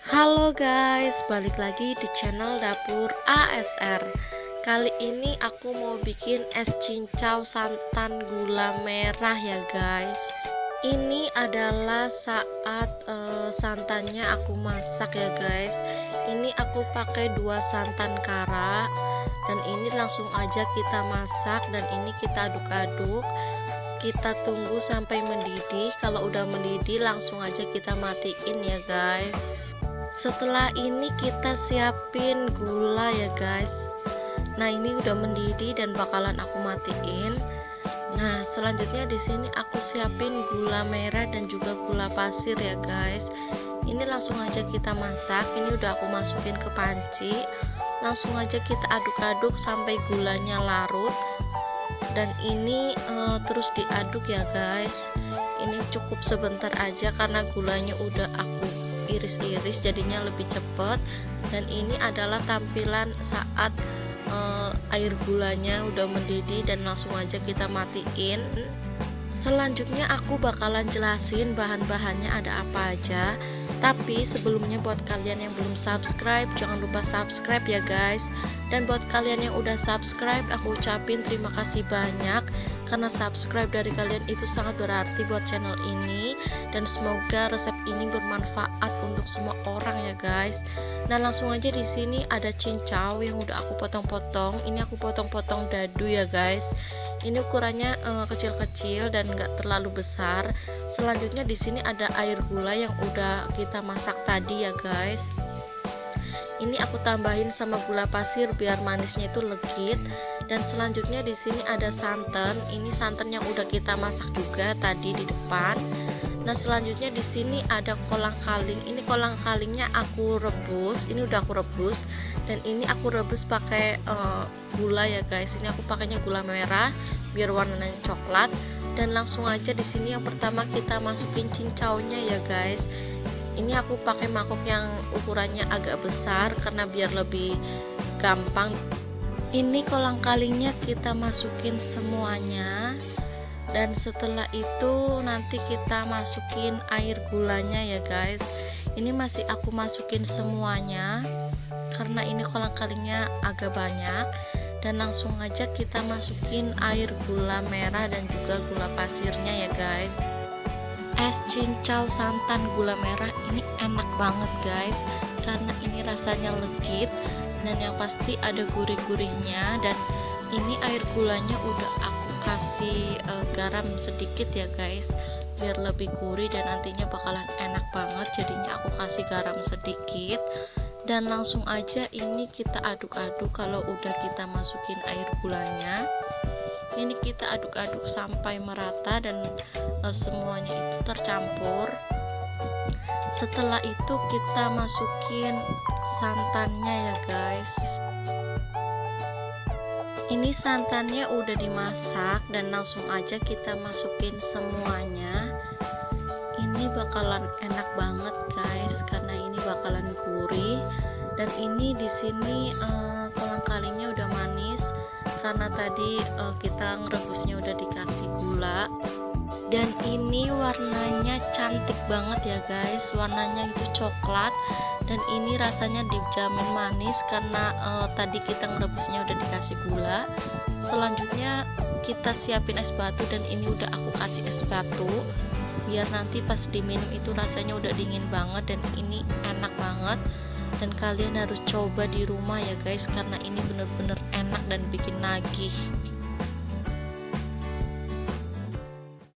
Halo guys, balik lagi di channel Dapur ASR. Kali ini aku mau bikin es cincau santan gula merah ya guys. Ini adalah saat santannya aku masak ya guys. Ini aku pakai 2 santan kara. Dan ini langsung aja kita masak. Dan ini kita aduk-aduk. Kita tunggu sampai mendidih. Kalau udah mendidih langsung aja kita matiin ya guys. Setelah ini kita siapin gula ya guys. Nah, ini udah mendidih dan bakalan aku matiin. Nah, selanjutnya di sini aku siapin gula merah dan juga gula pasir ya guys. Ini langsung aja kita masak. Ini udah aku masukin ke panci. Langsung aja kita aduk-aduk sampai gulanya larut. Dan ini terus diaduk ya guys. Ini cukup sebentar aja karena gulanya udah aku iris-iris, jadinya lebih cepet. Dan ini adalah tampilan saat air gulanya udah mendidih dan langsung aja kita matiin. Selanjutnya aku bakalan jelasin bahan-bahannya ada apa aja. Tapi sebelumnya buat kalian yang belum subscribe, jangan lupa subscribe ya guys. Dan buat kalian yang udah subscribe, aku ucapin terima kasih banyak, karena subscribe dari kalian itu sangat berarti buat channel ini. Dan semoga resep ini bermanfaat untuk semua orang ya guys. Nah, langsung aja di sini ada cincau yang udah aku potong-potong. Ini aku potong-potong dadu ya guys. Ini ukurannya kecil-kecil dan enggak terlalu besar. Selanjutnya di sini ada air gula yang udah kita masak tadi ya guys. Ini aku tambahin sama gula pasir biar manisnya itu legit. Dan selanjutnya di sini ada santan. Ini santan yang udah kita masak juga tadi di depan. Nah, selanjutnya di sini ada kolang-kaling. Ini kolang-kalingnya aku rebus. Ini udah aku rebus. Dan ini aku rebus pakai gula ya guys. Ini aku pakainya gula merah biar warnanya coklat. Dan langsung aja di sini yang pertama kita masukin cincaunya ya guys. Ini aku pakai mangkok yang ukurannya agak besar karena biar lebih gampang. Ini kolang-kalingnya kita masukin semuanya. Dan setelah itu nanti kita masukin air gulanya ya guys. Ini masih aku masukin semuanya karena ini kolang-kalingnya agak banyak. Dan langsung aja kita masukin air gula merah dan juga gula pasirnya ya guys. Es cincau santan gula merah ini enak banget guys, karena ini rasanya legit dan yang pasti ada gurih-gurihnya. Dan ini air gulanya udah aku kasih garam sedikit ya guys, biar lebih gurih dan nantinya bakalan enak banget. Jadinya aku kasih garam sedikit. Dan langsung aja ini kita aduk-aduk. Kalau udah kita masukin air gulanya, ini kita aduk-aduk sampai merata dan semuanya itu tercampur. Setelah itu kita masukin santannya ya guys. Ini santannya udah dimasak dan langsung aja kita masukin semuanya. Ini bakalan enak banget guys karena ini bakalan gurih. Dan ini di sini kolang-kalingnya udah manis karena tadi kita ngerebusnya udah dikasih gula. Dan ini warnanya cantik banget ya guys, warnanya itu coklat. Dan ini rasanya dijamin manis karena tadi kita ngerebusnya udah dikasih gula. Selanjutnya kita siapin es batu, dan ini udah aku kasih es batu biar nanti pas diminum itu rasanya udah dingin banget. Dan ini enak banget dan kalian harus coba di rumah ya guys, karena ini bener-bener enak dan bikin nagih.